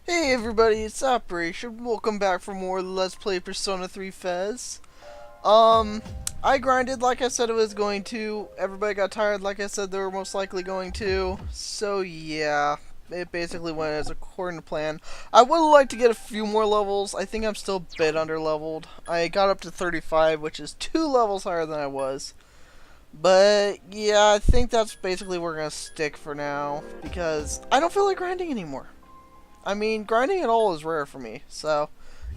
Hey everybody, it's Operation. Welcome back for more Let's Play Persona 3 FES. Um, I grinded like I said I was going to. Everybody got tired like I said they were most likely going to. So yeah, it basically went as according to plan. I would like to get a few more levels. I think I'm still a bit under leveled. I got up to 35, which is 2 levels higher than I was. But yeah, I think that's basically where we're gonna stick for now because I don't feel like grinding anymore. I mean, grinding at all is rare for me, so,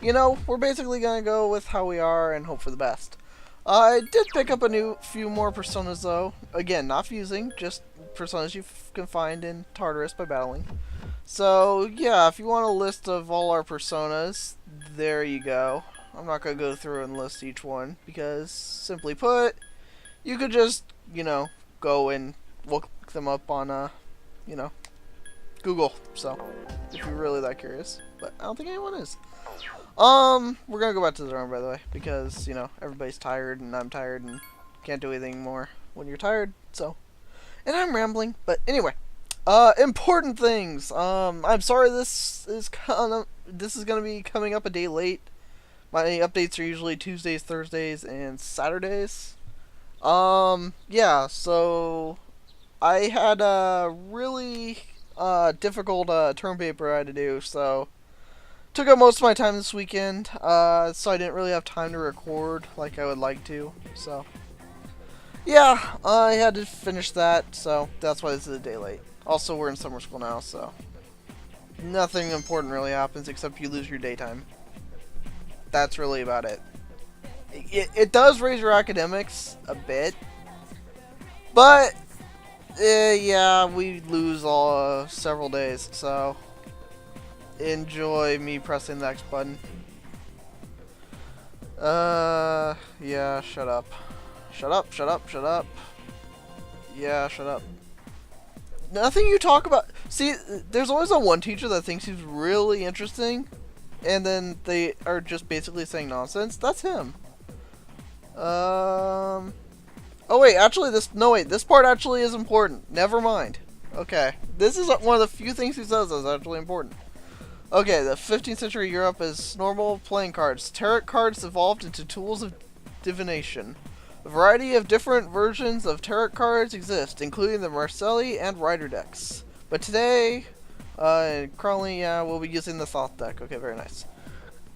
we're basically gonna go with how we are and hope for the best. I did pick up a few more personas, though. Again, not fusing, just personas you can find in Tartarus by battling. So, yeah, if you want a list of all our personas, there you go. I'm not gonna go through and list each one, because, simply put, you could just, go and look them up on, you know, Google, so, if you're really that curious. But I don't think anyone is. We're gonna go back to the room, by the way, because, everybody's tired, and I'm tired, and can't do anything more when you're tired, so. And I'm rambling, but anyway. Important things. I'm sorry this is gonna be coming up a day late. My updates are usually Tuesdays, Thursdays, and Saturdays. Yeah, so I had a really difficult term paper I had to do, so took up most of my time this weekend. So I didn't really have time to record like I would like to. So yeah, I had to finish that, so that's why this is a day late. Also, we're in summer school now, so nothing important really happens except you lose your daytime. That's really about it. It does raise your academics a bit, but yeah, we lose all several days, so enjoy me pressing the X button. Yeah, shut up. Shut up, shut up, shut up. Yeah, shut up. Nothing you talk about. See, there's always that one teacher that thinks he's really interesting, and then they are just basically saying nonsense. That's him. Oh wait, actually this part actually is important. Never mind. Okay. This is one of the few things he says that's actually important. Okay, the 15th century Europe is normal playing cards. Tarot cards evolved into tools of divination. A variety of different versions of tarot cards exist, including the Marcelli and Rider decks. But today, currently, we'll be using the Thoth deck. Okay, very nice.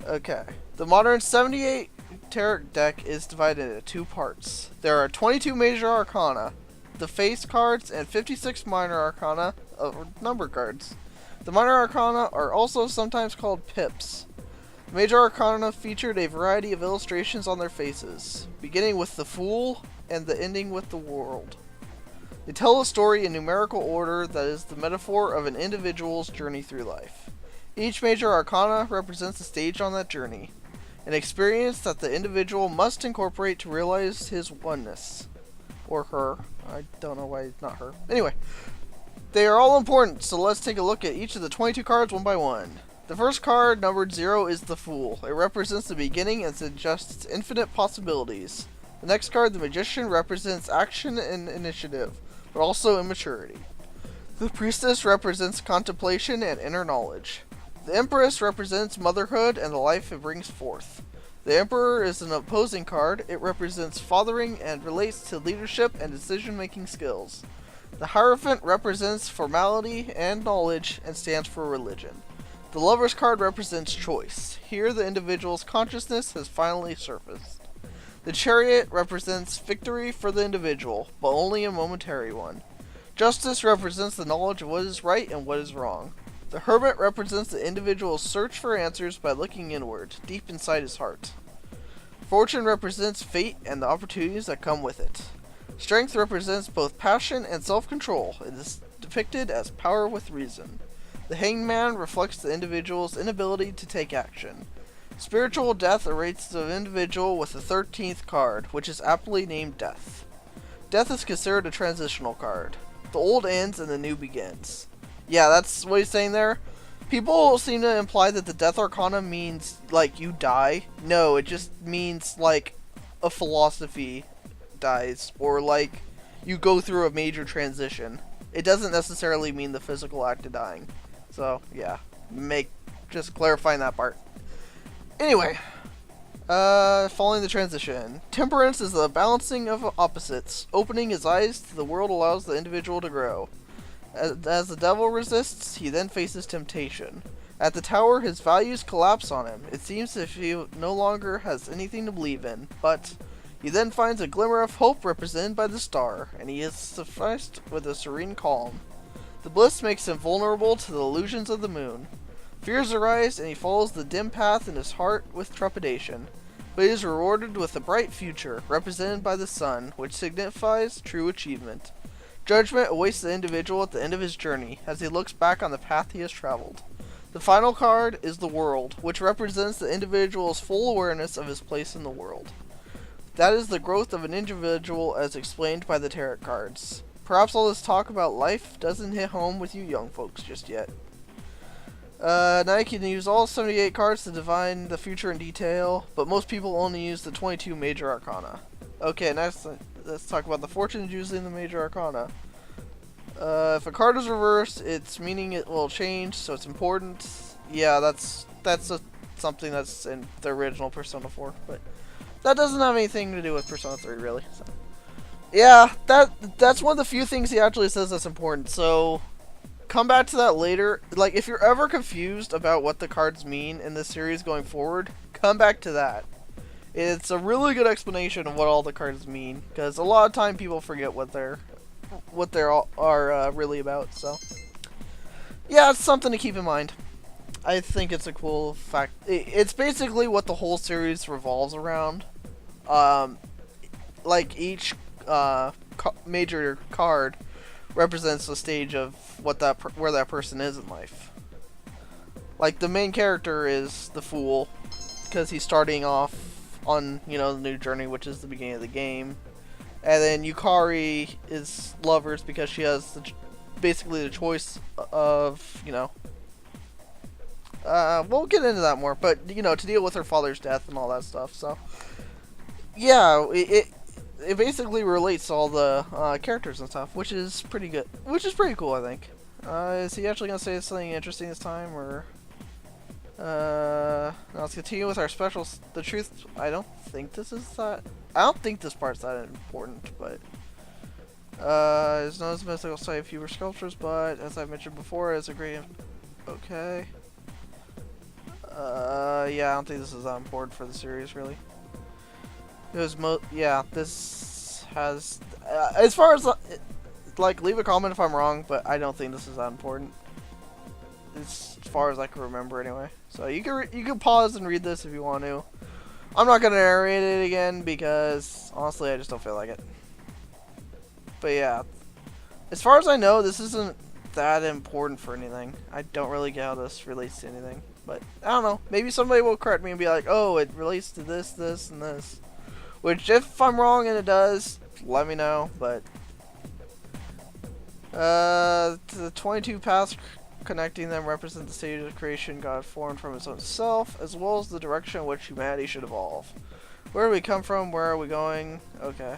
Okay. The modern 78 tarot deck is divided into 2 parts. There are 22 major arcana, the face cards, and 56 minor arcana, or number cards. The minor arcana are also sometimes called pips. The major arcana featured a variety of illustrations on their faces, beginning with the Fool and the ending with the World. They tell a story in numerical order that is the metaphor of an individual's journey through life. Each major arcana represents a stage on that journey, an experience that the individual must incorporate to realize his oneness. Or her. I don't know why it's not her. Anyway, they are all important, so let's take a look at each of the 22 cards one by one. The first card, numbered 0, is the Fool. It represents the beginning and suggests infinite possibilities. The next card, the Magician, represents action and initiative, but also immaturity. The Priestess represents contemplation and inner knowledge. The Empress represents motherhood and the life it brings forth. The Emperor is an opposing card. It represents fathering and relates to leadership and decision-making skills. The Hierophant represents formality and knowledge and stands for religion. The Lover's card represents choice. Here the individual's consciousness has finally surfaced. The Chariot represents victory for the individual, but only a momentary one. Justice represents the knowledge of what is right and what is wrong. The Hermit represents the individual's search for answers by looking inward, deep inside his heart. Fortune represents fate and the opportunities that come with it. Strength represents both passion and self-control. It is depicted as power with reason. The Hanged Man reflects the individual's inability to take action. Spiritual death awaits the individual with the 13th card, which is aptly named Death. Death is considered a transitional card. The old ends and the new begins. Yeah, that's what he's saying there. People seem to imply that the Death Arcana means, like, you die. No, it just means, like, a philosophy dies, or, like, you go through a major transition. It doesn't necessarily mean the physical act of dying. So, yeah. Make just clarifying that part. Anyway, following the transition. Temperance is the balancing of opposites. Opening his eyes to the world allows the individual to grow. As the devil resists, he then faces temptation. At the tower, his values collapse on him. It seems as if he no longer has anything to believe in, but he then finds a glimmer of hope represented by the star, and he is sufficed with a serene calm. The bliss makes him vulnerable to the illusions of the moon. Fears arise, and he follows the dim path in his heart with trepidation. But he is rewarded with a bright future, represented by the sun, which signifies true achievement. Judgment awaits the individual at the end of his journey, as he looks back on the path he has traveled. The final card is the world, which represents the individual's full awareness of his place in the world. That is the growth of an individual as explained by the tarot cards. Perhaps all this talk about life doesn't hit home with you young folks just yet. Now you can use all 78 cards to divine the future in detail, but most people only use the 22 major arcana. Okay, next let's talk about the fortunes using the major arcana. If a card is reversed, its meaning it will change, so it's important. Yeah, that's something that's in the original Persona 4, but that doesn't have anything to do with Persona 3, really. So. Yeah, that's one of the few things he actually says that's important, so come back to that later. Like, if you're ever confused about what the cards mean in this series going forward, come back to that. It's a really good explanation of what all the cards mean, because a lot of time people forget what they're really about. So, yeah, it's something to keep in mind. I think it's a cool fact. It's basically what the whole series revolves around. Like each major card represents a stage of where that person is in life. Like the main character is the Fool, because he's starting off on the new journey, which is the beginning of the game. And then Yukari is Lovers because she has basically the choice of we'll get into that more, but to deal with her father's death and all that stuff. So yeah, it basically relates to all the characters and stuff, which is pretty good, which is pretty cool, I think. Is he actually gonna say something interesting this time, or now let's continue with our special. The truth, I don't think this part's that important, but it's known as a mystical site of fewer sculptures, but as I mentioned before, it's a great. Okay. Yeah, I don't think this is that important for the series, really. It was this has, as far as, like, leave a comment if I'm wrong, but I don't think this is that important. As far as I can remember, anyway. So you can pause and read this if you want to. I'm not gonna narrate it again because honestly, I just don't feel like it. But yeah, as far as I know, this isn't that important for anything. I don't really get how this relates to anything, but I don't know. Maybe somebody will correct me and be like, "Oh, it relates to this, this, and this." Which, if I'm wrong and it does, let me know. But the 22 paths connecting them represent the stage of creation God formed from His own self, as well as the direction in which humanity should evolve. Where do we come from? Where are we going? Okay.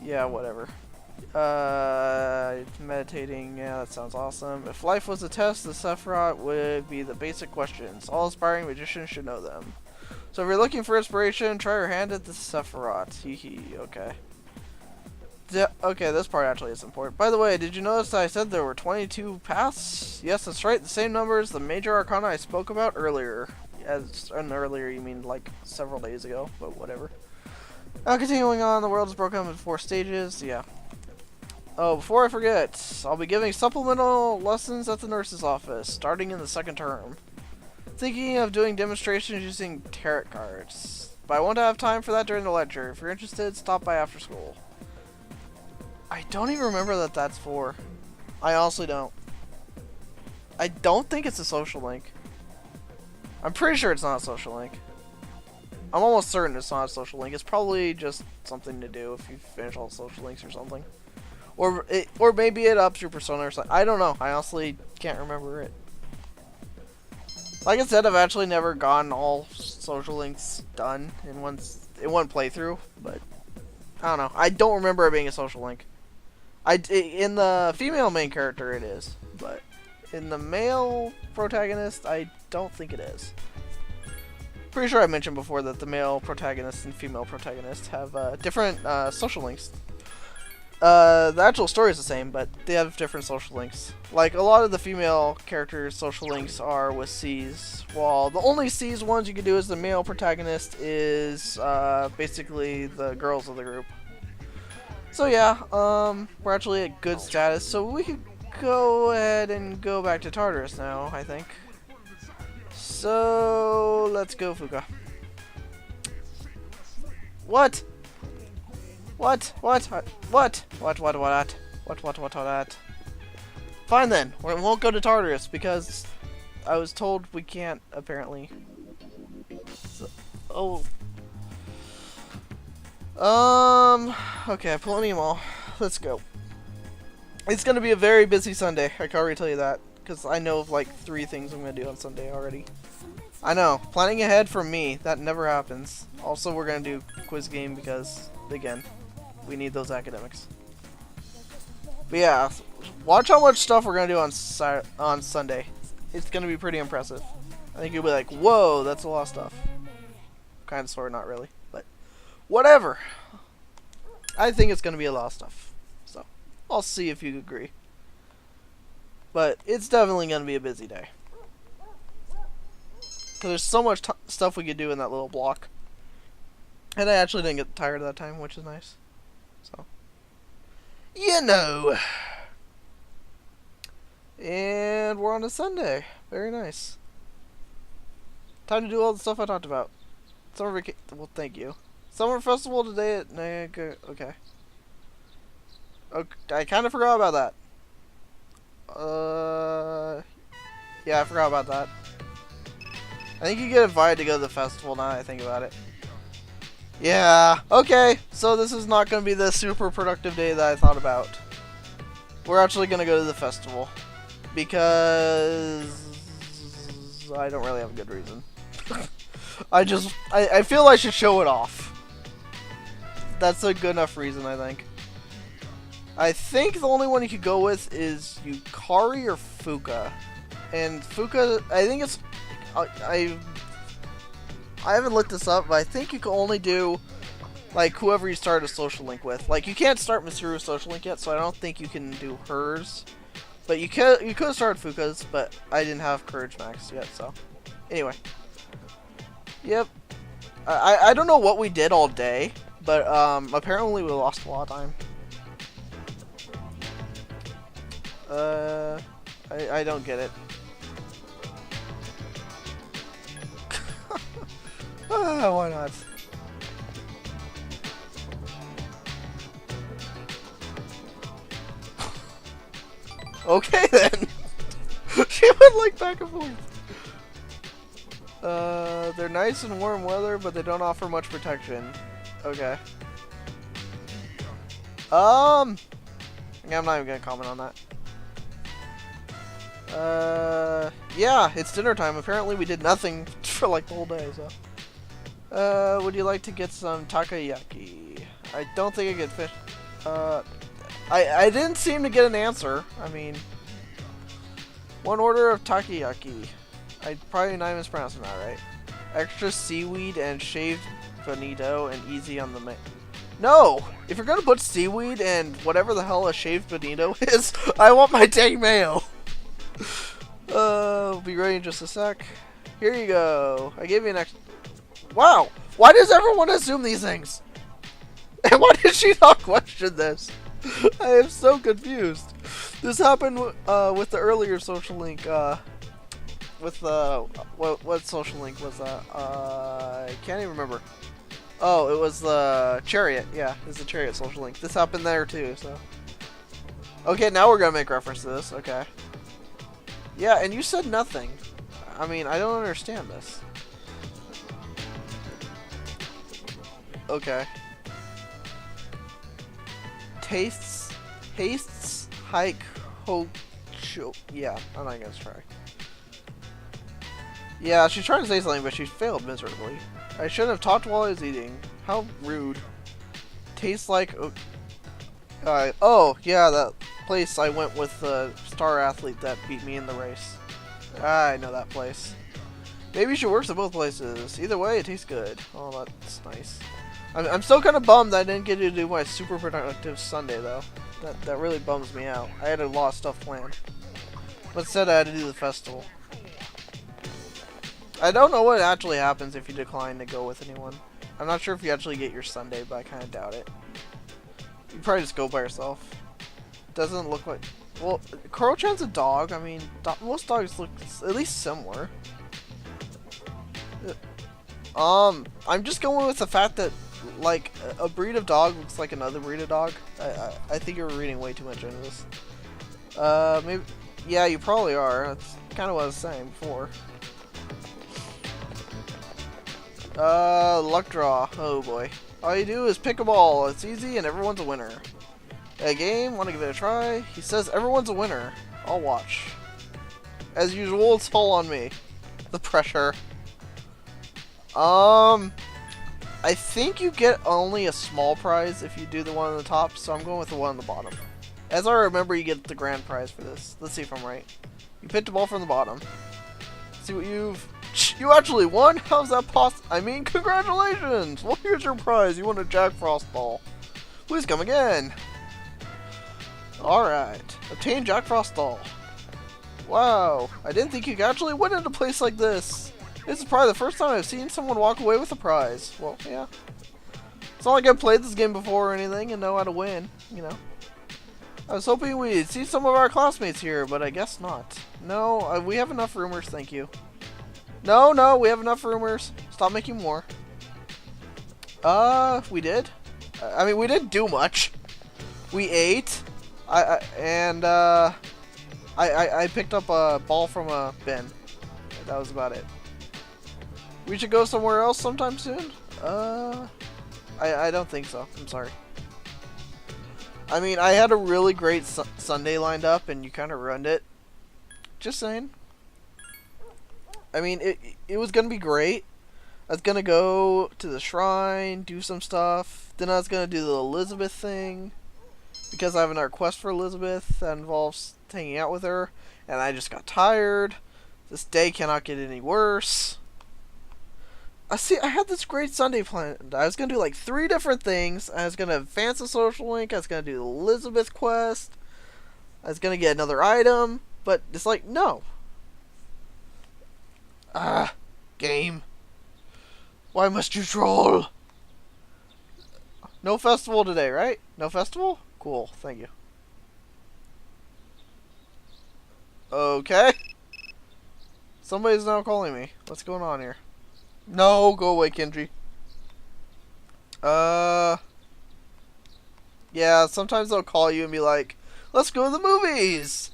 Yeah, whatever. Meditating, yeah, that sounds awesome. If life was a test, the Sephiroth would be the basic questions. All aspiring magicians should know them. So if you're looking for inspiration, try your hand at the Sephiroth. Hee okay. Okay, this part actually is important. By the way, did you notice that I said there were 22 paths? Yes, that's right. The same number as the major arcana I spoke about earlier. And earlier you mean like several days ago, but whatever. Now continuing on, the world is broken up into 4 stages. Yeah. Oh, before I forget, I'll be giving supplemental lessons at the nurse's office, starting in the 2nd term. Thinking of doing demonstrations using tarot cards, but I won't have time for that during the lecture. If you're interested, stop by after school. I don't even remember what that's for. I honestly don't. I don't think it's a social link. I'm pretty sure it's not a social link. I'm almost certain it's not a social link. It's probably just something to do if you finish all the social links or something. Or maybe it ups your persona or something. I don't know. I honestly can't remember it. Like I said, I've actually never gotten all social links done in one playthrough, but I don't know. I don't remember it being a social link. In the female main character it is, but In the male protagonist, I don't think it is. Pretty sure I mentioned before that the male protagonist and female protagonist have different social links. The actual story is the same, but they have different social links. Like, a lot of the female characters' social links are with C's, while the only C's ones you can do as the male protagonist is basically the girls of the group. So yeah, we're actually at good status, so we could go ahead and go back to Tartarus now, I think. So, let's go, Fuka. What? What? Fine then, we won't go to Tartarus because I was told we can't, apparently. So, okay, Polonium Mall. Let's go. It's gonna be a very busy Sunday, I can already tell you that. Because I know of like 3 things I'm gonna do on Sunday already. I know, planning ahead from me, that never happens. Also, we're gonna do quiz game because, again, we need those academics. But yeah, watch how much stuff we're gonna do on Sunday. It's gonna be pretty impressive. I think you'll be like, whoa, that's a lot of stuff. Kind of, sort of, not really, but whatever. I think it's gonna be a lot of stuff. So, I'll see if you agree. But it's definitely gonna be a busy day. Because there's so much stuff we could do in that little block. And I actually didn't get tired of that time, which is nice. So, you know. And we're on a Sunday. Very nice. Time to do all the stuff I talked about. Summer vacation. Well, thank you. Summer festival today at Niagara. Okay. I kind of forgot about that. Yeah, I forgot about that. I think you get invited to go to the festival now that I think about it. Yeah, okay, so this is not going to be the super productive day that I thought about. We're actually going to go to the festival. Because I don't really have a good reason. I feel I should show it off. That's a good enough reason, I think. I think the only one you could go with is Yukari or Fuka. And Fuka, I think it's... I haven't looked this up, but I think you can only do, like, whoever you start a social link with. Like, you can't start Misuru's social link yet, so I don't think you can do hers. But you could have started Fuka's, but I didn't have Courage Max yet, so... Anyway. Yep. I don't know what we did all day, but apparently we lost a lot of time. I don't get it. Why not? Okay then. She went like back and forth. They're nice in warm weather, but they don't offer much protection. Okay. Yeah, I'm not even gonna comment on that. Yeah, it's dinner time. Apparently we did nothing for like the whole day, so. Would you like to get some takoyaki? I don't think I get fish. I didn't seem to get an answer. I mean, 1 order of takoyaki. I probably not even mispronouncing that right. Extra seaweed and shaved bonito and easy on the No! If you're gonna put seaweed and whatever the hell a shaved bonito is, I want my dang mayo! We'll be ready in just a sec. Here you go. I gave you an extra... Wow! Why does everyone assume these things? And why did she not question this? I am so confused. This happened with the earlier social link, with what social link was that? I can't even remember. Oh, it was the Chariot. Yeah, it's the Chariot social link. This happened there too, so. Okay, now we're gonna make reference to this. Okay. Yeah, and you said nothing. I mean, I don't understand this. Okay. Tastes, hike, hocho. Yeah, I'm not gonna try. Yeah, she's trying to say something, but she failed miserably. I shouldn't have talked while I was eating. How rude. Tastes like... oh, yeah, place I went with the star athlete that beat me in the race. I know that place. Maybe you should work at both places. Either way, it tastes good. Oh, that's nice. I'm still kind of bummed that I didn't get to do my super productive Sunday, though. That really bums me out. I had a lot of stuff planned. But instead, I had to do the festival. I don't know what actually happens if you decline to go with anyone. I'm not sure if you actually get your Sunday, but I kind of doubt it. You probably just go by yourself. Doesn't look like... Well, Kuro-chan's a dog. I mean, most dogs look at least similar. I'm just going with the fact that, like, a breed of dog looks like another breed of dog. I think you're reading way too much into this. Maybe... Yeah, you probably are. That's kind of what I was saying before. Luck draw. Oh boy. All you do is pick a ball. It's easy and everyone's a winner. A game? Want to give it a try? He says everyone's a winner. I'll watch. As usual, it's all on me. The pressure. I think you get only a small prize if you do the one on the top, so I'm going with the one on the bottom. As I remember, you get the grand prize for this. Let's see if I'm right. You picked a ball from the bottom. See what you've... You actually won? How's that possible? I mean, congratulations! Well, here's your prize. You won a Jack Frost ball. Please come again. Alright. Obtain Jack Frost ball. Wow. I didn't think you could actually win at a place like this. This is probably the first time I've seen someone walk away with a prize. Well, yeah. It's not like I've played this game before or anything and know how to win, you know. I was hoping we'd see some of our classmates here, but I guess not. No, we have enough rumors, thank you. No, we have enough rumors. Stop making more. We did? I mean, we didn't do much. We ate. I picked up a ball from a bin. That was about it. We should go somewhere else sometime soon? I don't think so. I'm sorry. I mean, I had a really great Sunday lined up, and you kind of ruined it. Just saying. I mean, it was going to be great. I was going to go to the shrine, do some stuff. Then I was going to do the Elizabeth thing. Because I have another quest for Elizabeth that involves hanging out with her. And I just got tired. This day cannot get any worse. I had this great Sunday planned. I was going to do like 3 different things. I was going to advance the social link. I was going to do the Elizabeth quest. I was going to get another item. But it's like, no. Game. Why must you troll? No festival today, right? No festival? Cool, thank you. Okay. Somebody's now calling me. What's going on here? No, go away, Kenji. Yeah, sometimes they'll call you and be like, let's go to the movies!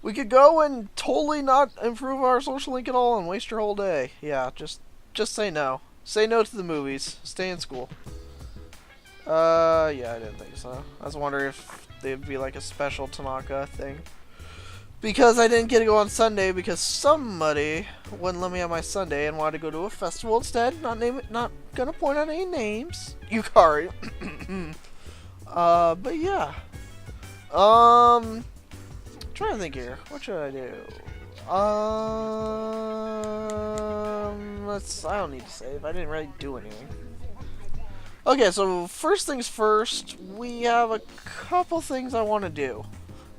We could go and totally not improve our social link at all and waste your whole day. Yeah, just say no. Say no to the movies. Stay in school. Yeah, I didn't think so. I was wondering if they'd be like a special Tanaka thing. Because I didn't get to go on Sunday because somebody wouldn't let me have my Sunday and wanted to go to a festival instead. Not gonna point out any names. Yukari. But yeah. Trying to think here. What should I do? I don't need to save. I didn't really do anything. Okay, so first things first, we have a couple things I want to do.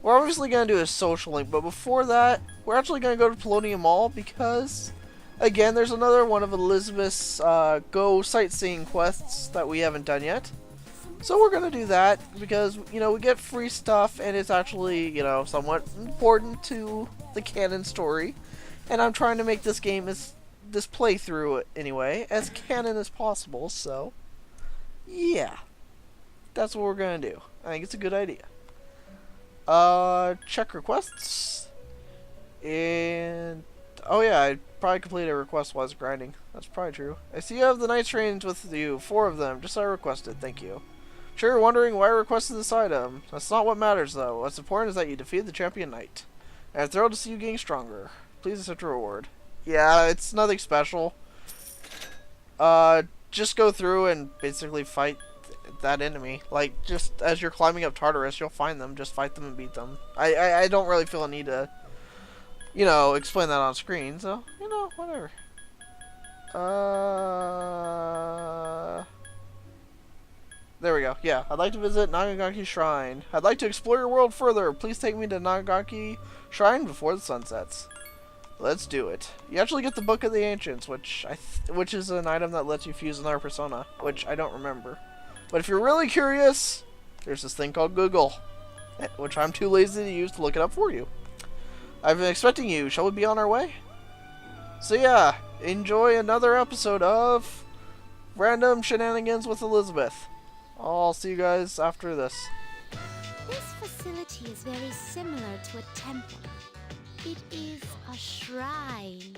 We're obviously going to do a social link, but before that, we're actually going to go to Polonium Mall because, again, there's another one of Elizabeth's go sightseeing quests that we haven't done yet. So we're going to do that because, you know, we get free stuff and it's actually, you know, somewhat important to the canon story. And I'm trying to make this game, this playthrough anyway, as canon as possible, so yeah. That's what we're going to do. I think it's a good idea. Check requests. And, oh yeah, I probably completed a request while I was grinding. That's probably true. I see you have the Night Trains with you, 4 of them, just as I requested, thank you. Sure, you're wondering why I requested this item. That's not what matters, though. What's important is that you defeated the champion knight. And I'm thrilled to see you getting stronger. Please accept your reward. Yeah, it's nothing special. Just go through and basically fight beat that enemy. Like, just as you're climbing up Tartarus, you'll find them. Just fight them and beat them. I don't really feel a need to, explain that on screen. So, whatever. There we go. Yeah, I'd like to visit Nagagaki Shrine. I'd like to explore your world further. Please take me to Nagagaki Shrine before the sun sets. Let's do it. You actually get the Book of the Ancients, which is an item that lets you fuse another persona, which I don't remember. But if you're really curious, there's this thing called Google, which I'm too lazy to use to look it up for you. I've been expecting you. Shall we be on our way? So yeah, enjoy another episode of Random Shenanigans with Elizabeth. I'll see you guys after this. This facility is very similar to a temple. It is a shrine.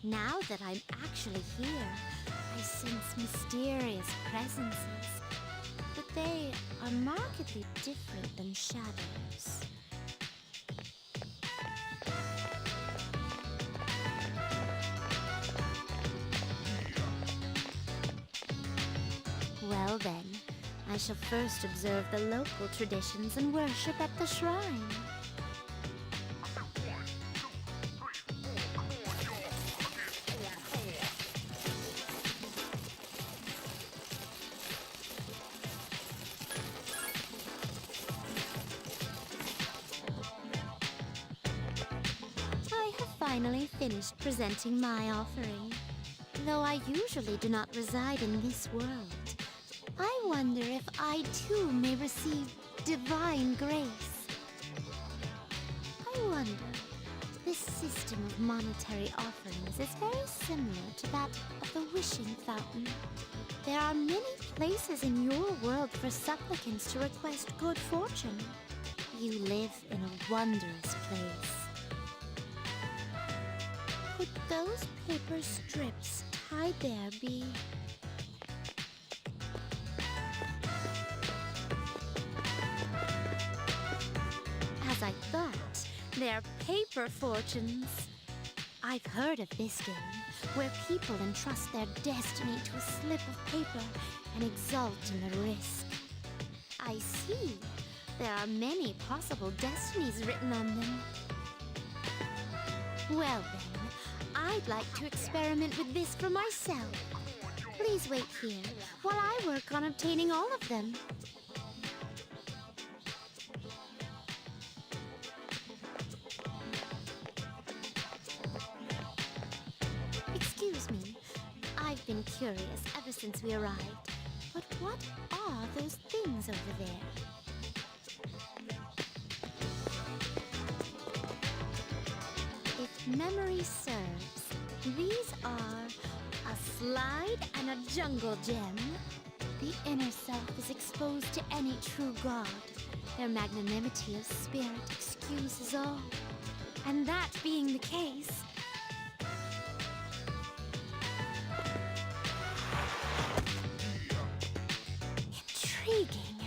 Now that I'm actually here, I sense mysterious presences. But they are markedly different than shadows. Well then, I shall first observe the local traditions and worship at the shrine. I have finally finished presenting my offering. Though I usually do not reside in this world, I wonder if I too may receive divine grace. I wonder, this system of monetary offerings is very similar to that of the wishing fountain. There are many places in your world for supplicants to request good fortune. You live in a wondrous place. Could those paper strips tied there be... As I thought, they're paper fortunes. I've heard of this game, where people entrust their destiny to a slip of paper and exult in the risk. I see. There are many possible destinies written on them. Well then, I'd like to experiment with this for myself. Please wait here while I work on obtaining all of them. Excuse me, I've been curious ever since we arrived, but what are those things over there? If memory serves, these are a slide and a jungle gem. The inner self is exposed to any true god. Their magnanimity of spirit excuses all. And that being the case, intriguing.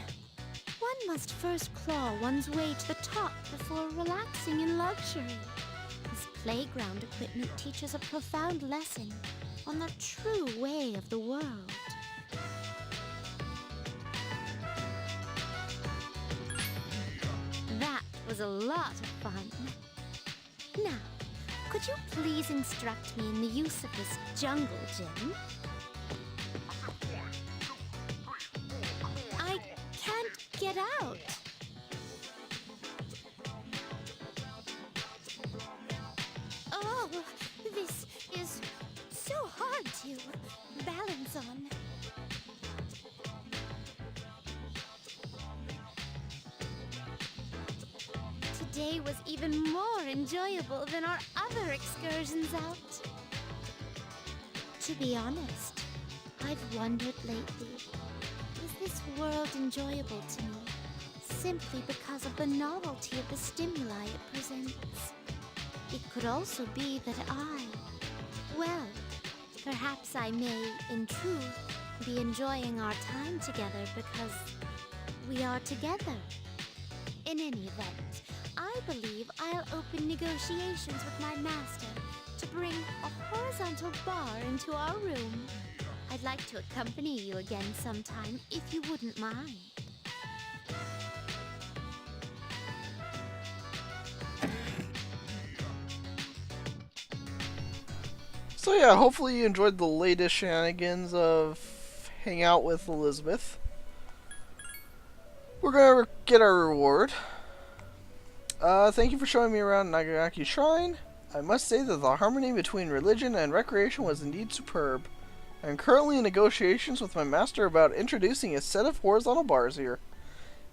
One must first claw one's way to the top before relaxing in luxury. This playground equipment teaches a profound lesson on the true way of the world. That was a lot of fun. Now, could you please instruct me in the use of this jungle gem? I can't get out. Oh, this is so hard to balance on. Today was even more enjoyable than our other excursions out. To be honest, I've wondered lately, is this world enjoyable to me simply because of the novelty of the stimuli it presents? It could also be that perhaps I may, in truth, be enjoying our time together because we are together. In any event, I believe I'll open negotiations with my master to bring a horizontal bar into our room. I'd like to accompany you again sometime, if you wouldn't mind. So yeah, hopefully you enjoyed the latest shenanigans of hang out with Elizabeth. We're gonna get our reward. Thank you for showing me around Nagasaki Shrine. I must say that the harmony between religion and recreation was indeed superb. I am currently in negotiations with my master about introducing a set of horizontal bars here.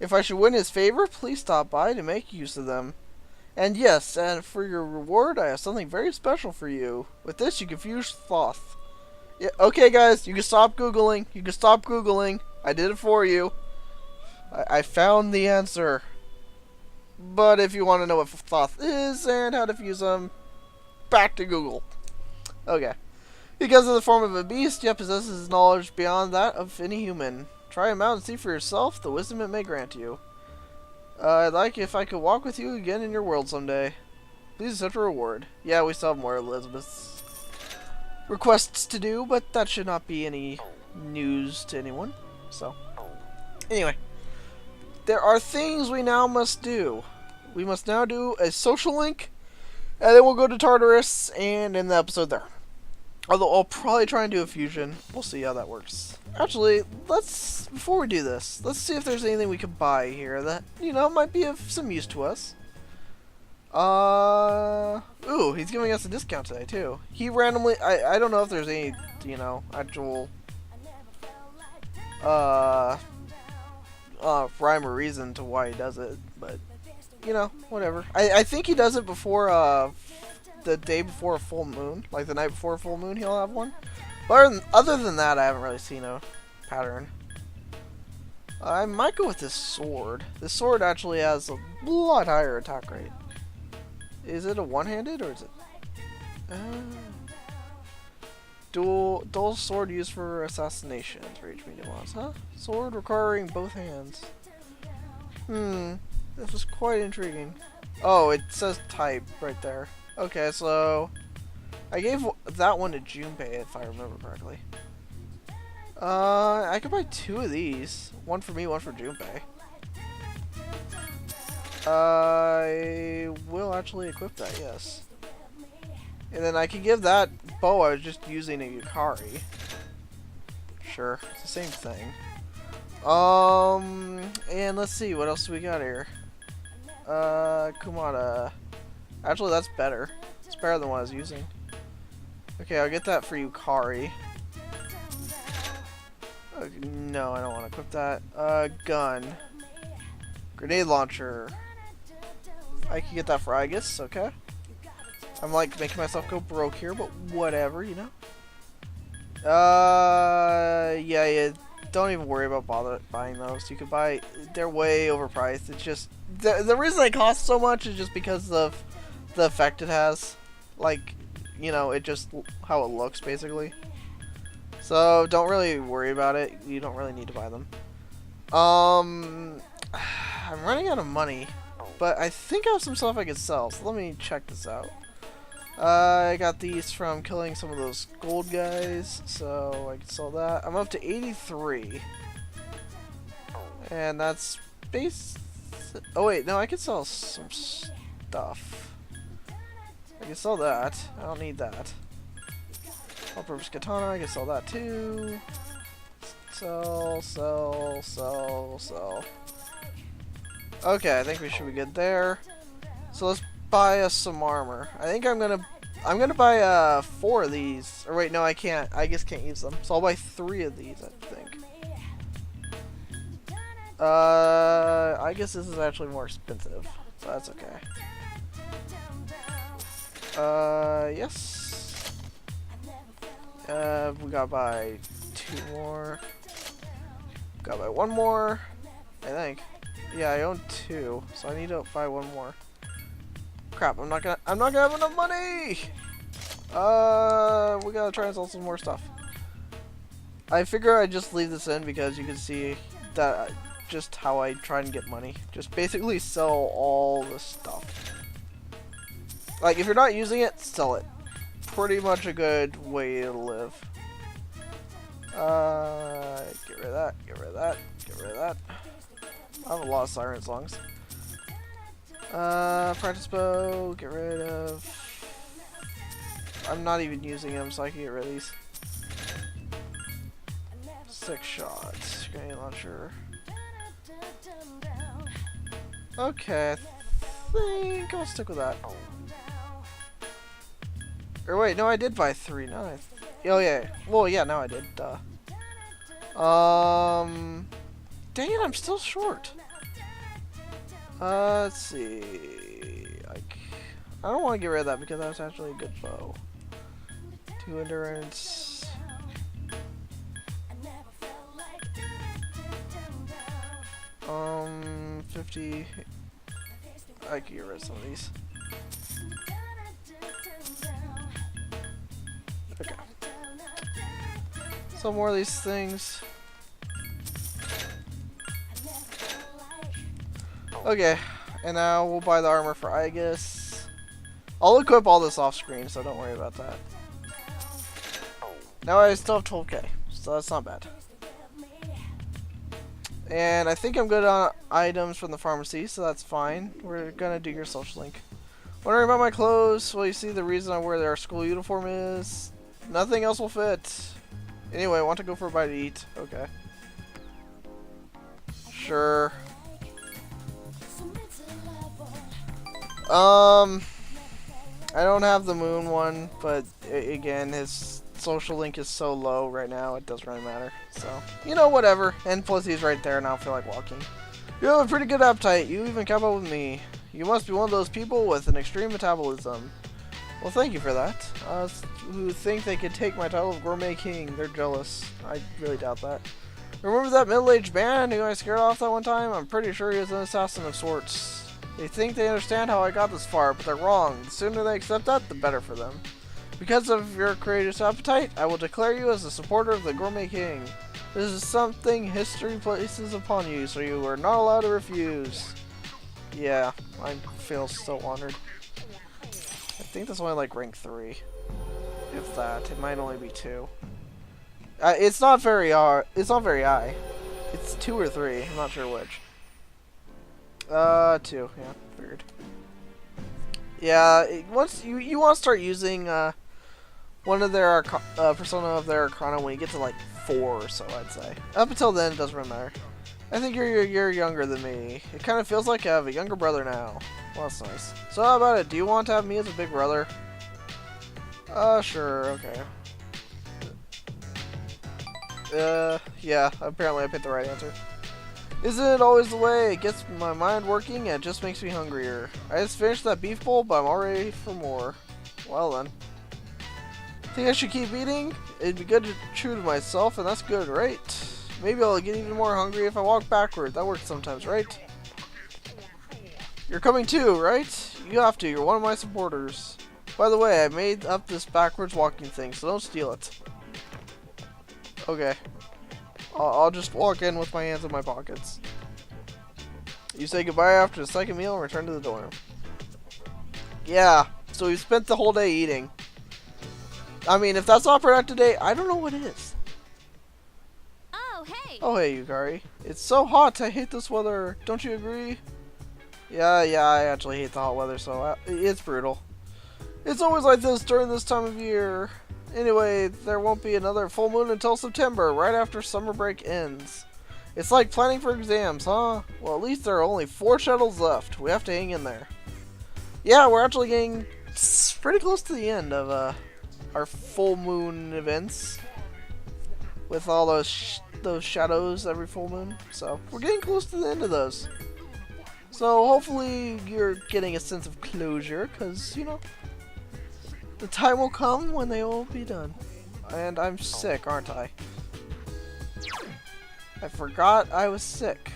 If I should win his favor, please stop by to make use of them. And yes, and for your reward, I have something very special for you. With this, you can fuse Thoth. Yeah, okay, guys, you can stop Googling. You can stop Googling. I did it for you. I found the answer. But if you want to know what Thoth is and how to fuse them, back to Google. Okay. Because of the form of a beast, yet possesses knowledge beyond that of any human. Try him out and see for yourself the wisdom it may grant you. I'd like if I could walk with you again in your world someday. Please accept a reward. Yeah, we still have more Elizabeth's requests to do, but that should not be any news to anyone. So, anyway. There are things we now must do. We must now do a social link, and then we'll go to Tartarus and end the episode there. Although I'll probably try and do a fusion. We'll see how that works. Actually, before we do this, let's see if there's anything we can buy here that, might be of some use to us. Ooh, he's giving us a discount today, too. He randomly, I don't know if there's any, actual, rhyme or reason to why he does it, but, whatever. I think he does it before, the day before a full moon, like the night before a full moon, he'll have one. But other than that, I haven't really seen a pattern. I might go with this sword. This sword actually has a lot higher attack rate. Is it a one-handed or is it? Dual sword used for assassination. 3 HP nuance, huh? Sword requiring both hands. This was quite intriguing. Oh, it says type right there. Okay, so I gave that one to Junpei, if I remember correctly. I could buy 2 of these. One for me, one for Junpei. I will actually equip that, yes. And then I can give that bow I was just using a Yukari. Sure, it's the same thing. And let's see, what else do we got here? Kumada. Actually, that's better. It's better than what I was using. Okay, I'll get that for Yukari. No, I don't want to equip that. Gun. Grenade launcher. I can get that for Aegis, okay. I'm like making myself go broke here, but whatever, yeah, don't even worry about buying those. You could buy, they're way overpriced. It's just, the reason they cost so much is just because of the effect it has. Like, it just, how it looks, basically. So, don't really worry about it. You don't really need to buy them. I'm running out of money, but I think I have some stuff I could sell, so let me check this out. I got these from killing some of those gold guys, so I can sell that. I'm up to 83. And that's base... Oh wait, no, I can sell some stuff. I can sell that. I don't need that. All-purpose katana, I can sell that too. Sell. Okay, I think we should be good there. So let's buy us some armor. I think I'm gonna buy 4 of these. Or wait, no, I can't. I just can't use them. So I'll buy 3 of these, I think. I guess this is actually more expensive, so that's okay. Yes. We gotta buy 2 more. Gotta buy 1 more, I think. Yeah, I own 2, so I need to buy 1 more. Crap, I'm not gonna have enough money! We gotta try and sell some more stuff. I figure I'd just leave this in because you can see that just how I try and get money. Just basically sell all the stuff. Like, if you're not using it, sell it. Pretty much a good way to live. Get rid of that, get rid of that, get rid of that. I have a lot of siren songs. Practice bow, get rid of. I'm not even using them, so I can get rid of these. 6 shots. Grenade launcher. Okay, I think I'll stick with that. Or wait, no, I did buy 3. No, oh yeah. Well, yeah, no, I did. Duh. Dang it, I'm still short. Let's see. I don't want to get rid of that because that's actually a good bow. 2 endurance. 50. I can get rid of some of these. Okay. Some more of these things. Okay, and now we'll buy the armor for Aegis. I'll equip all this off screen, so don't worry about that. Now I still have 12k, so that's not bad. And I think I'm good on items from the pharmacy, so that's fine. We're gonna do your social link. Wondering about my clothes? Well, you see the reason I wear their school uniform is nothing else will fit. Anyway, I want to go for a bite to eat. Okay. Sure. I don't have the moon one, but again, his social link is so low right now, it doesn't really matter. So, you know, whatever. And plus he's right there and I don't feel like walking. You have a pretty good appetite. You even kept up with me. You must be one of those people with an extreme metabolism. Well, thank you for that. Who think they could take my title of Gourmet King. They're jealous. I really doubt that. Remember that middle-aged man who I scared off that one time? I'm pretty sure he was an assassin of sorts. They think they understand how I got this far, but they're wrong. The sooner they accept that, the better for them. Because of your courageous appetite, I will declare you as a supporter of the Gourmet King. This is something history places upon you, so you are not allowed to refuse. Yeah, I feel so honored. I think that's only like rank 3. If that. It might only be 2. It's not very high. It's 2 or 3. I'm not sure which. 2. Yeah, figured. Yeah, once you want to start using one of their persona of their Arcana when you get to like 4 or so, I'd say. Up until then, it doesn't really matter. I think you're younger than me. It kind of feels like I have a younger brother now. Well, that's nice. So how about it? Do you want to have me as a big brother? Sure. Okay. Yeah. Apparently I picked the right answer. Isn't it always the way? It gets my mind working and it just makes me hungrier. I just finished that beef bowl, but I'm all ready for more. Well then. Think I should keep eating? It'd be good to chew to myself, and that's good, right? Maybe I'll get even more hungry if I walk backward. That works sometimes, right? You're coming too, right? You have to. You're one of my supporters. By the way, I made up this backwards walking thing, so don't steal it. Okay. I'll just walk in with my hands in my pockets. You say goodbye after the second meal and return to the dorm. Yeah, so we spent the whole day eating. I mean, if that's not productive day, I don't know what is. Oh, hey! Oh, hey, Yukari. It's so hot, I hate this weather. Don't you agree? Yeah, I actually hate the hot weather, so it's brutal. It's always like this during this time of year. Anyway, there won't be another full moon until September, right after summer break ends. It's like planning for exams, huh? Well, at least there are only 4 shuttles left. We have to hang in there. Yeah, we're actually getting pretty close to the end of our full moon events. With all those shadows every full moon. So, we're getting close to the end of those. So, hopefully you're getting a sense of closure, because, you know, the time will come when they will be done. And I'm sick, aren't I? I forgot I was sick.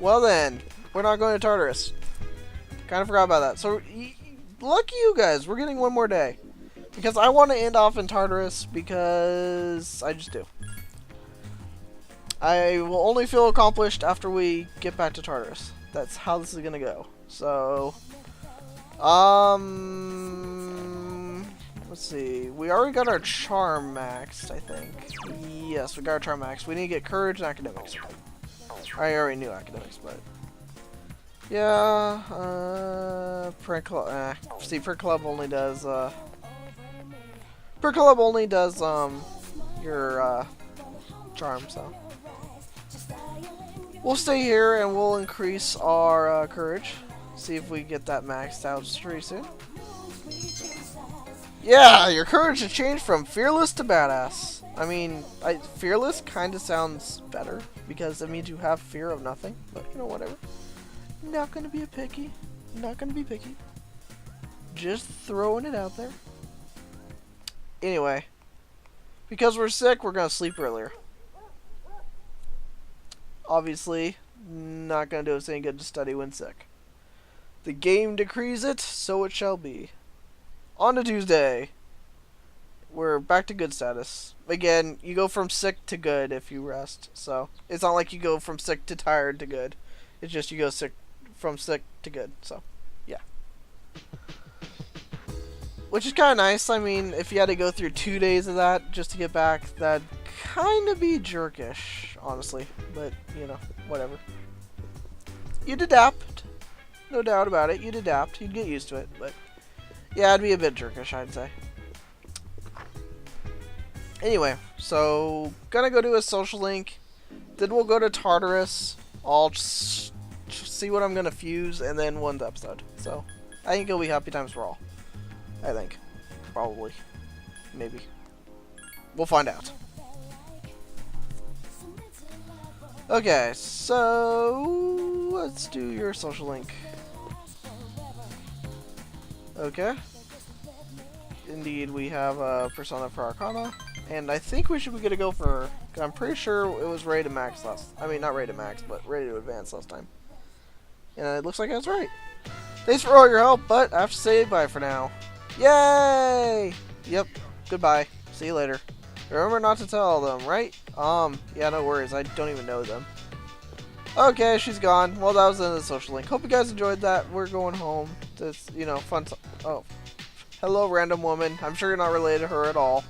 Well then, we're not going to Tartarus. Kind of forgot about that. So, lucky you guys, we're getting one more day. Because I want to end off in Tartarus because I just do. I will only feel accomplished after we get back to Tartarus. That's how this is going to go. So, let's let's see. We already got our charm maxed, I think. Yes, we got our charm maxed. We need to get courage and academics. I already knew academics, but yeah. Per club. See, per club only does. Per club only does your charm. So we'll stay here and we'll increase our courage. See if we get that maxed out pretty soon. Yeah, your courage has changed from fearless to badass. I mean, fearless kind of sounds better because it means you have fear of nothing. But you know, whatever. Not gonna be picky. Not gonna be picky. Just throwing it out there. Anyway, because we're sick, we're gonna sleep earlier. Obviously, not gonna do us any good to study when sick. The game decrees it, so it shall be. On to Tuesday. We're back to good status. Again, you go from sick to good if you rest. So, it's not like you go from sick to tired to good. It's just you go from sick to good. So, yeah. Which is kind of nice. I mean, if you had to go through 2 days of that just to get back, that'd kind of be jerkish, honestly. But, you know, whatever. You'd adapt. No doubt about it. You'd adapt. You'd get used to it. But, yeah, it'd be a bit jerkish, I'd say. Anyway, so, gonna go do a social link. Then we'll go to Tartarus. I'll just see what I'm gonna fuse, and then one episode. So, I think it'll be happy times for all. I think. Probably. Maybe. We'll find out. Okay, so let's do your social link. Okay. Indeed, we have a persona for Arcana. And I think we should be good to go for... I'm pretty sure it was ready to max last... I mean, not ready to max, but ready to advance last time. And it looks like I was right. Thanks for all your help, but I have to say bye for now. Yay! Yep. Goodbye. See you later. Remember not to tell them, right? Yeah, no worries. I don't even know them. Okay, she's gone. Well, that was the end of the social link. Hope you guys enjoyed that. We're going home. It's, you know, fun. Oh. Hello, random woman. I'm sure you're not related to her at all.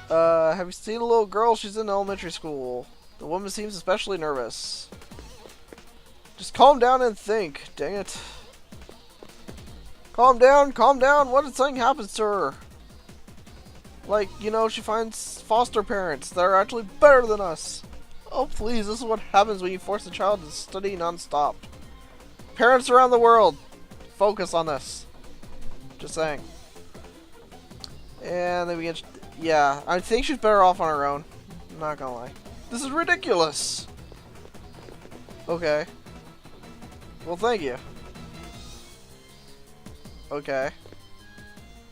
Have you seen a little girl? She's in elementary school. The woman seems especially nervous. Just calm down and think. Dang it. Calm down, calm down. What if something happens to her? Like, you know, she finds foster parents that are actually better than us. Oh, please, this is what happens when you force a child to study non-stop. Parents around the world, focus on this. Just saying. And then we get... Yeah, I think she's better off on her own. I'm not gonna lie. This is ridiculous. Okay. Well, thank you. Okay.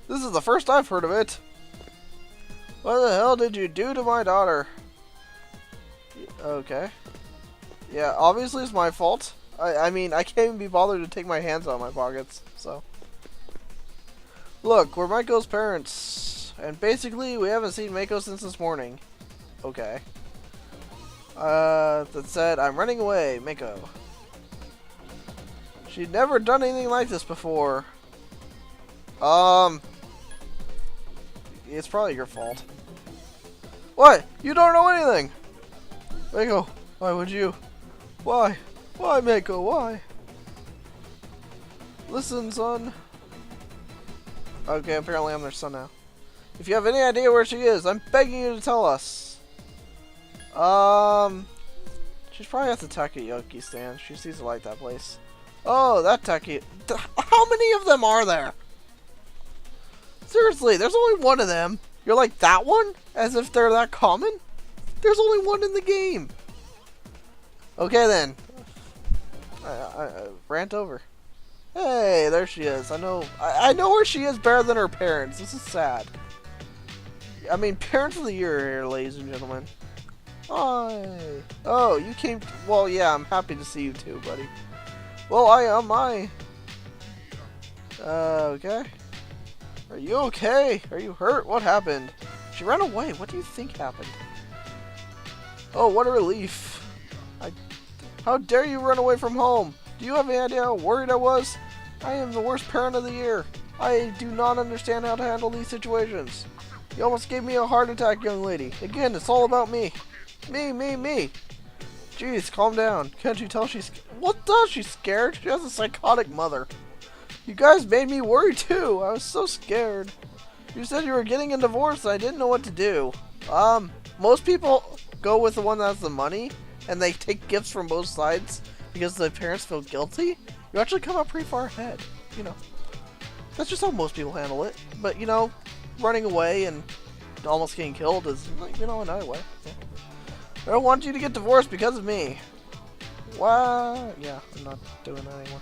This is the first I've heard of it. What the hell did you do to my daughter? Okay. Yeah, obviously it's my fault. I mean, I can't even be bothered to take my hands out of my pockets, so. Look, we're Maiko's parents. And basically, we haven't seen Maiko since this morning. Okay. That said, I'm running away, Maiko. She'd never done anything like this before. It's probably your fault. What? You don't know anything! Maiko, why would you? Why? Why, Maiko? Why? Listen, son. Okay, apparently I'm their son now. If you have any idea where she is, I'm begging you to tell us. She's probably at the takoyaki stand. She seems to like that place. Oh, that takoyaki. How many of them are there? Seriously, there's only one of them. You're like, that one? As if they're that common? There's only one in the game. Okay, then. I rant over. Hey, there she is. I know where she is better than her parents. This is sad. I mean, Parents of the Year here, ladies and gentlemen. Hi. Oh, you came... Well, yeah, I'm happy to see you too, buddy. Well, okay. Are you okay? Are you hurt? What happened? She ran away. What do you think happened? Oh, what a relief. How dare you run away from home? Do you have any idea how worried I was? I am the worst parent of the year. I do not understand how to handle these situations. You almost gave me a heart attack, young lady. Again, it's all about me. Me. Jeez, calm down. Can't you tell she's... What does she's scared? She has a psychotic mother. You guys made me worry too. I was so scared. You said you were getting a divorce and I didn't know what to do. Most people go with the one that has the money and they take gifts from both sides because the parents feel guilty. You actually come out pretty far ahead, you know. That's just how most people handle it. But, you know, running away and almost getting killed is, you know, another way. Yeah. I don't want you to get divorced because of me. What? Yeah, I'm not doing that anymore.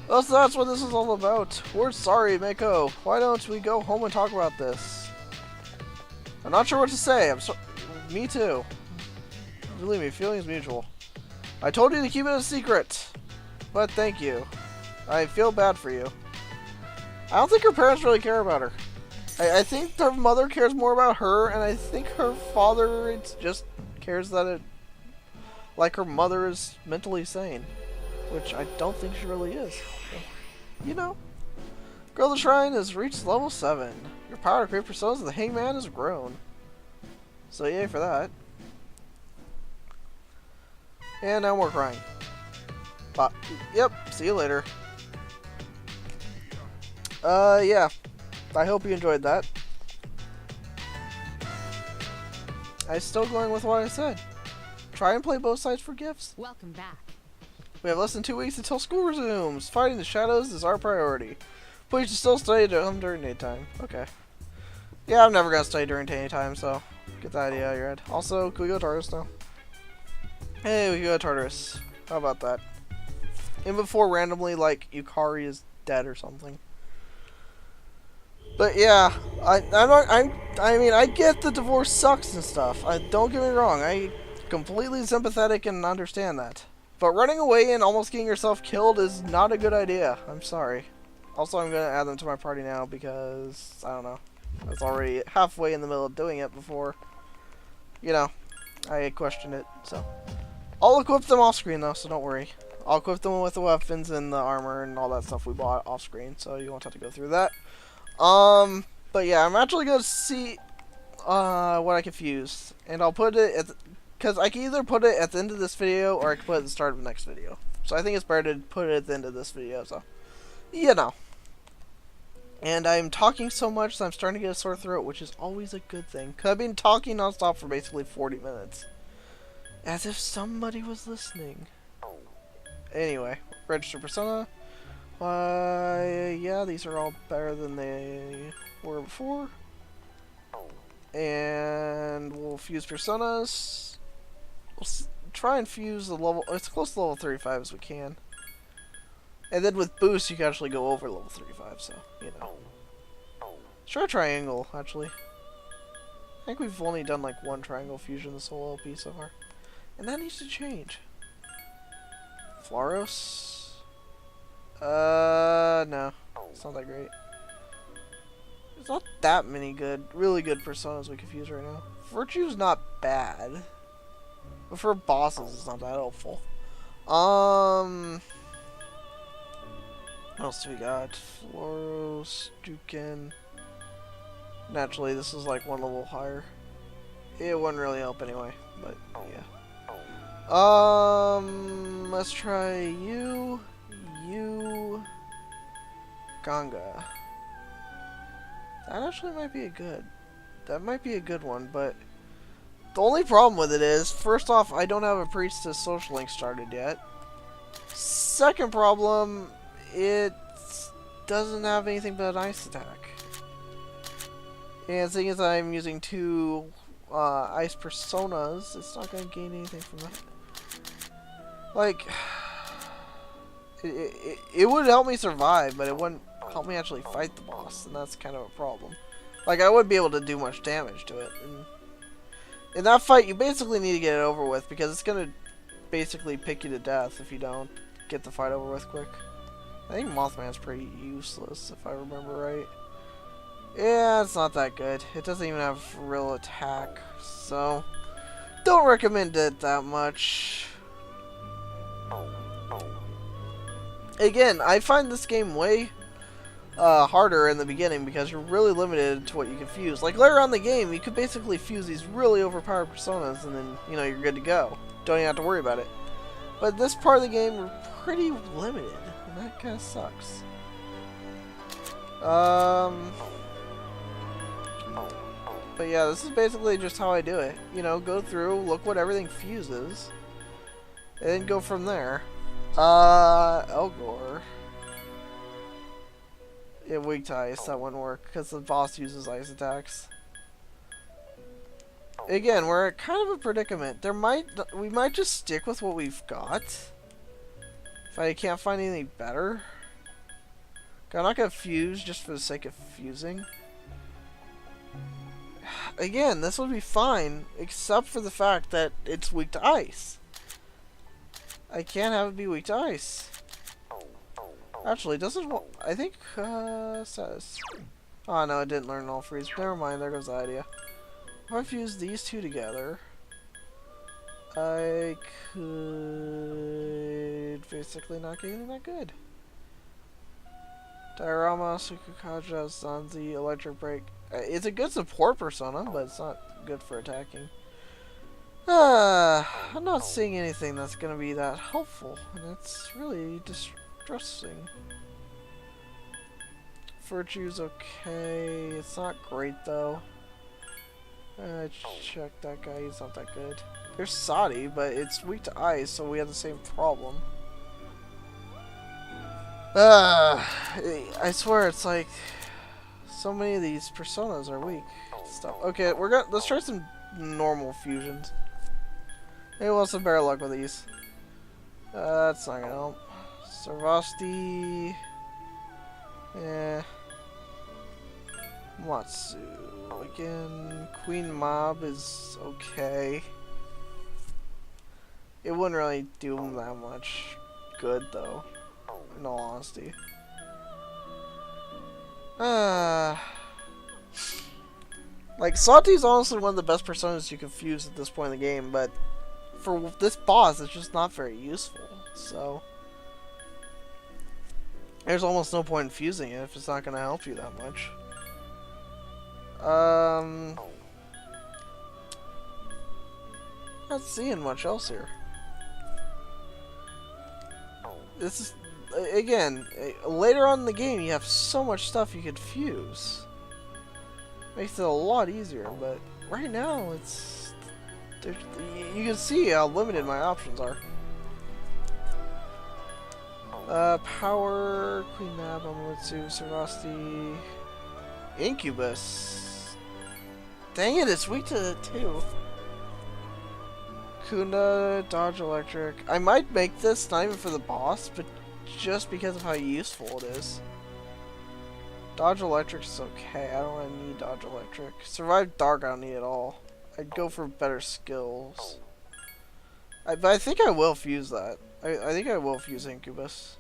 Well, so that's what this is all about. We're sorry, Mako. Why don't we go home and talk about this? I'm not sure what to say. I'm so... Me too. Believe me, feelings mutual. I told you to keep it a secret. But thank you. I feel bad for you. I don't think her parents really care about her. I think her mother cares more about her, and I think her father just cares that it... Like her mother is mentally sane. Which I don't think she really is. You know. Girl, the Shrine has reached level 7. Your power to create personas of the Hangman has grown. So yay for that. And now more crying. But, yep, see you later. Yeah. I hope you enjoyed that. I'm still going with what I said. Try and play both sides for gifts. Welcome back. We have less than 2 weeks until school resumes. Fighting the shadows is our priority. Please still study during daytime. Okay. Yeah, I'm never gonna study during daytime, so get that idea out of your head. Also, can we go to Tartarus now? Hey, we can go to Tartarus. How about that? And before randomly, like, Yukari is dead or something. But yeah, I mean, I get the divorce sucks and stuff. Don't get me wrong. I completely sympathetic and understand that. But running away and almost getting yourself killed is not a good idea. I'm sorry. Also, I'm going to add them to my party now because, I don't know. I was already halfway in the middle of doing it before, you know, I questioned it. So, I'll equip them off screen though, so don't worry. I'll equip them with the weapons and the armor and all that stuff we bought off screen, so you won't have to go through that. But yeah, I'm actually going to see what I can fuse. And I'll put it at... Because I can either put it at the end of this video, or I can put it at the start of the next video. So I think it's better to put it at the end of this video, so... You know. And I'm talking so much that I'm starting to get a sore throat, which is always a good thing. Because I've been talking non-stop for basically 40 minutes. As if somebody was listening. Anyway, register persona. Yeah, these are all better than they were before. And we'll fuse personas. We'll try and fuse the level, as close to level 35 as we can. And then with boost, you can actually go over level 35, so, you know. Let's try a triangle, actually. I think we've only done like one triangle fusion this whole LP so far. And that needs to change. Floros? No. It's not that great. There's not that many really good personas we can fuse right now. Virtue's not bad. But for bosses, it's not that helpful. What else do we got? Floros, Dukin. Naturally, this is like one level higher. It wouldn't really help anyway, but yeah. Let's try you, Ganga. That actually might be that might be a good one, but the only problem with it is, first off, I don't have a priestess social link started yet. Second problem, it doesn't have anything but an ice attack. And seeing as I'm using 2 ice personas, it's not going to gain anything from that. Like, it would help me survive, but it wouldn't help me actually fight the boss, and that's kind of a problem. Like, I wouldn't be able to do much damage to it. And in that fight, you basically need to get it over with, because it's going to basically pick you to death if you don't get the fight over with quick. I think Mothman's pretty useless, if I remember right. Yeah, it's not that good. It doesn't even have real attack, so don't recommend it that much. Again, I find this game way harder in the beginning because you're really limited to what you can fuse. Like later on in the game, you could basically fuse these really overpowered personas and then, you know, you're good to go. Don't even have to worry about it. But this part of the game, we're pretty limited, and that kind of sucks. But yeah, this is basically just how I do it. You know, go through, look what everything fuses, and then go from there. Elgor. Yeah, weak to ice, that wouldn't work, because the boss uses ice attacks. Again, we're at kind of a predicament. We might just stick with what we've got. If I can't find anything better. I'm not gonna fuse just for the sake of fusing. Again, this would be fine, except for the fact that it's weak to ice. I can't have it be weak to ice. Actually, it doesn't. I think says. Oh no, it didn't learn all freeze. Never mind. There goes the idea. If I fuse these two together, I could basically not get anything that good. Diorama, Sukukaja, Zanzi, Electric Break. It's a good support persona, but it's not good for attacking. I'm not seeing anything that's going to be that helpful, and it's really distressing. Virtue's okay. It's not great, though. Check that guy. He's not that good. There's Sadi, but it's weak to ice, so we have the same problem. I swear it's like so many of these personas are weak. Stuff. Okay, let's try some normal fusions. Maybe we'll have some better luck with these. That's not gonna help. Sarvasti. Eh. Matsu. Again, Queen Mob is okay. It wouldn't really do him that much good, though. In all honesty. Like, Sati's honestly one of the best personas you can fuse at this point in the game, but for this boss, it's just not very useful, so there's almost no point in fusing it if it's not going to help you that much. Not seeing much else here. This is, again, later on in the game you have so much stuff you could fuse. Makes it a lot easier, but right now it's... you can see how limited my options are. Power, Queen Mab, Amatsu, Sarvasti, Incubus. Dang it, it's weak to it too. Kunda, Dodge Electric. I might make this not even for the boss, but just because of how useful it is. Dodge Electric is okay. I don't really need Dodge Electric. Survive Dark I don't need at all. I'd go for better skills. But I think I will fuse that. I think I will fuse Incubus.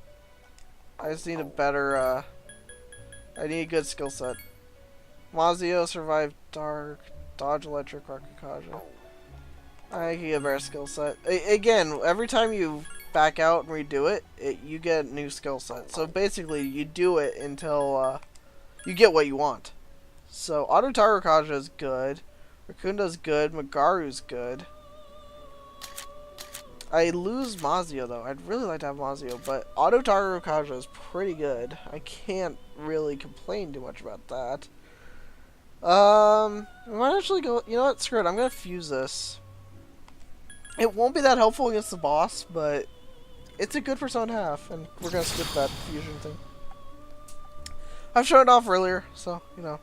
I just need a better, I need a good skill set. Mazio, Survive Dark, Dodge Electric, Rakukaja. I can get a better skill set. Again, every time you back out and redo it, you get a new skill set. So basically, you do it until you get what you want. So Auto Tarukaja is good. Rakunda's good. Magaru's good. I lose Mazio though. I'd really like to have Mazio, but Auto Tarukaja is pretty good. I can't really complain too much about that. I might actually go. You know what? Screw it. I'm gonna fuse this. It won't be that helpful against the boss, but it's a good persona to have, and we're gonna skip that fusion thing. I've shown it off earlier, so you know.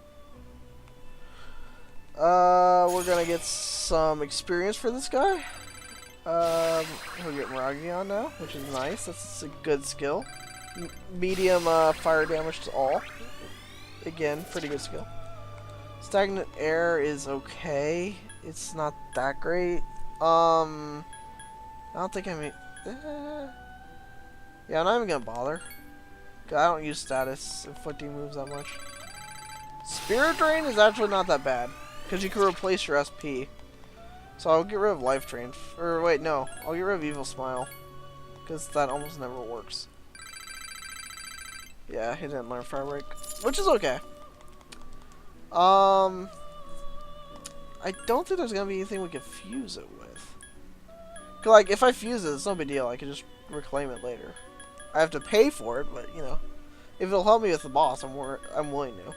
We're gonna get some experience for this guy. We'll get Miragi on now, which is nice. That's a good skill. Medium fire damage to all. Again, pretty good skill. Stagnant air is okay. It's not that great. I don't think I mean. Yeah, I'm not even gonna bother. I don't use status inflicting moves that much. Spirit Drain is actually not that bad because you can replace your SP. So I'll get rid of Life Drain. Or wait, no, I'll get rid of Evil Smile because that almost never works. Yeah, he didn't learn Firebreak, which is okay. I don't think there's gonna be anything we can fuse it with. 'Cause, like, if I fuse it, it's no big deal. I can just reclaim it later. I have to pay for it, but, you know, if it'll help me with the boss, I'm willing to.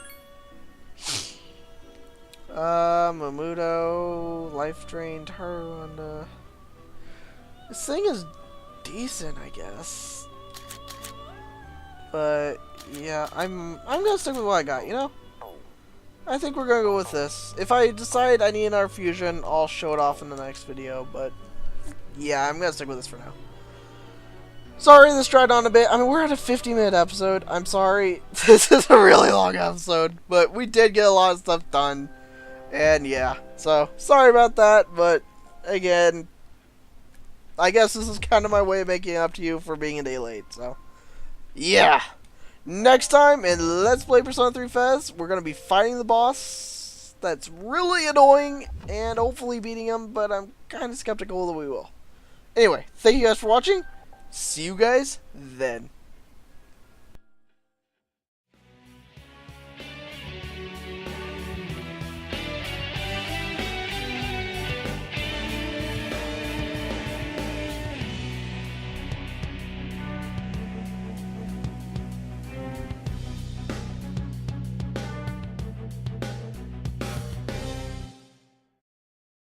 Mamudo, Life Drained, her, this thing is decent, I guess. But, yeah, I'm gonna stick with what I got, you know? I think we're gonna go with this. If I decide I need another fusion, I'll show it off in the next video, but yeah, I'm gonna stick with this for now. Sorry this dragged on a bit. I mean, we're at a 50-minute episode. I'm sorry. This is a really long episode, but we did get a lot of stuff done. And yeah, so sorry about that, but again, I guess this is kind of my way of making it up to you for being a day late, so yeah. Next time in Let's Play Persona 3 FES, we're going to be fighting the boss that's really annoying and hopefully beating him, but I'm kind of skeptical that we will. Anyway, thank you guys for watching. See you guys then.